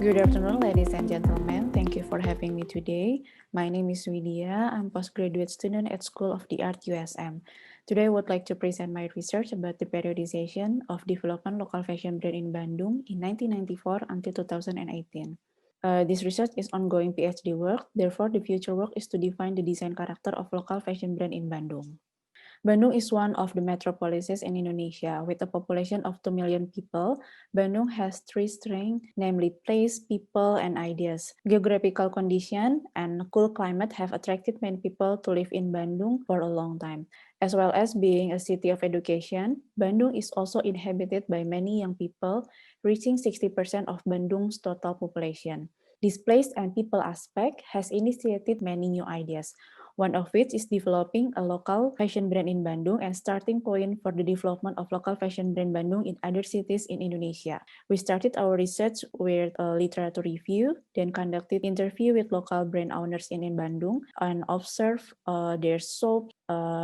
Good afternoon, ladies and gentlemen. Thank you for having me today. My name is Widia. I'm postgraduate student at School of the Art USM. Today, I would like to present my research about the periodization of development local fashion brand in Bandung in 1994 until 2018. This research is ongoing PhD work. Therefore, the future work is to define the design character of local fashion brand in Bandung. Bandung is one of the metropolises in Indonesia. With a population of 2 million people, Bandung has three strengths, namely place, people, and ideas. Geographical condition and cool climate have attracted many people to live in Bandung for a long time. As well as being a city of education, Bandung is also inhabited by many young people, reaching 60% of Bandung's total population. This place and people aspect has initiated many new ideas, one of which is developing a local fashion brand in Bandung and starting point for the development of local fashion brand Bandung in other cities in Indonesia. We started our research with a literature review, then conducted interview with local brand owners in Bandung and observed their shop,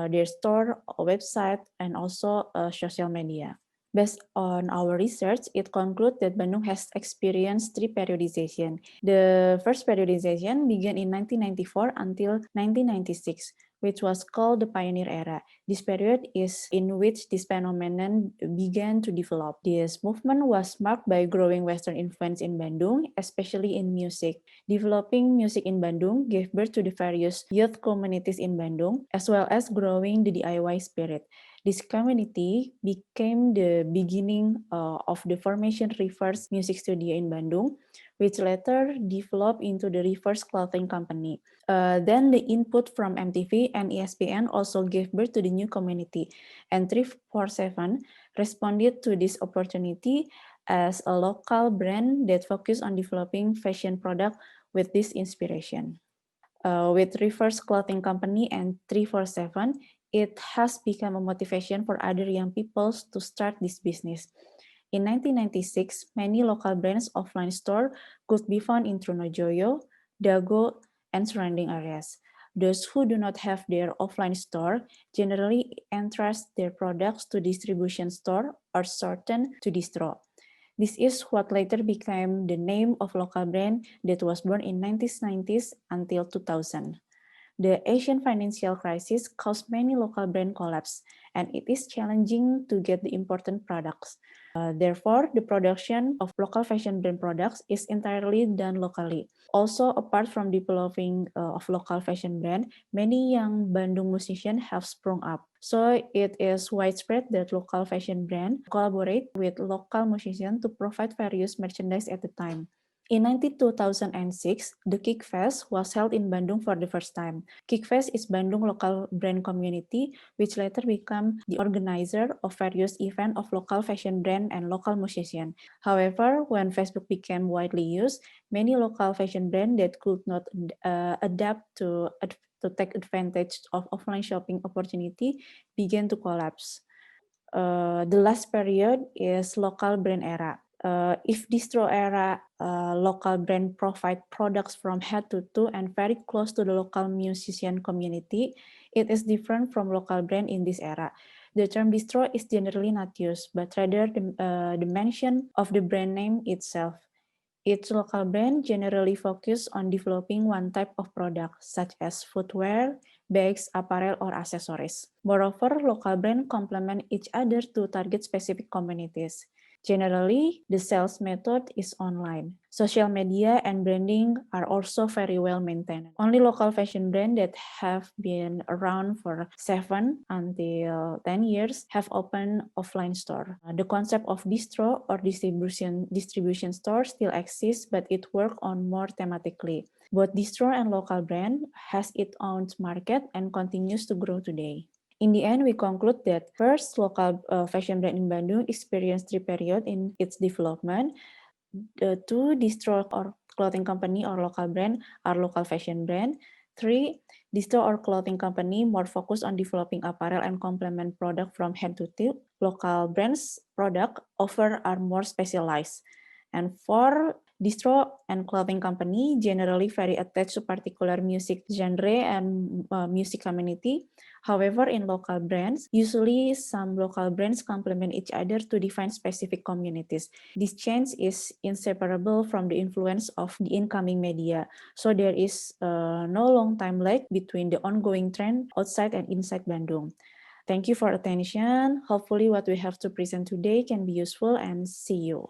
their store, website, and also social media. Based on our research, it concludes that Bandung has experienced three periodization. The first periodization began in 1994 until 1996, which was called the Pioneer Era. This period is in which this phenomenon began to develop. This movement was marked by growing Western influence in Bandung, especially in music. Developing music in Bandung gave birth to the various youth communities in Bandung, as well as growing the DIY spirit. This community became the beginning of the formation Reverse Music Studio in Bandung, which later developed into the Reverse Clothing Company. Then the input from MTV and ESPN also gave birth to the new community, and 347 responded to this opportunity as a local brand that focused on developing fashion product with this inspiration. With Reverse Clothing Company and 347, it has become a motivation for other young people to start this business. In 1996, many local brands offline store could be found in Trunojoyo, Dago, and surrounding areas. Those who do not have their offline store generally entrust their products to distribution store or certain to Distro. This is what later became the name of local brand that was born in 1990s until 2000. The Asian financial crisis caused many local brand collapse, and it is challenging to get the important products. Therefore, the production of local fashion brand products is entirely done locally. Also, apart from developing of local fashion brand, many young Bandung musicians have sprung up. So it is widespread that local fashion brand collaborate with local musicians to provide various merchandise at the time. In 2006, the Kickfest was held in Bandung for the first time. Kickfest is Bandung local brand community, which later became the organizer of various events of local fashion brand and local musicians. However, when Facebook became widely used, many local fashion brands that could not adapt to take advantage of offline shopping opportunity began to collapse. The last period is local brand era. If Distro era, local brand provide products from head to toe and very close to the local musician community, it is different from local brand in this era. The term distro is generally not used, but rather the mention of the brand name itself. Each local brand generally focus on developing one type of product, such as footwear, bags, apparel, or accessories. Moreover, local brands complement each other to target specific communities. Generally, the sales method is online. Social media and branding are also very well maintained. Only local fashion brands that have been around for 7 until 10 years have opened offline store. The concept of distro or distribution store still exists, but it works on more thematically. Both distro and local brand has its own market and continues to grow today. In the end, we conclude that first, local fashion brand in Bandung experienced three periods in its development. The two, Distro or clothing company or local brand are local fashion brand. 3, Distro or clothing company more focused on developing apparel and complement product from head to toe. Local brands product offer are more specialized. And 4, Distro and clothing company generally very attached to particular music genre and music community. However, in local brands, usually some local brands complement each other to define specific communities. This change is inseparable from the influence of the incoming media. So there is no long time lag between the ongoing trend outside and inside Bandung. Thank you for attention. Hopefully what we have to present today can be useful, and see you.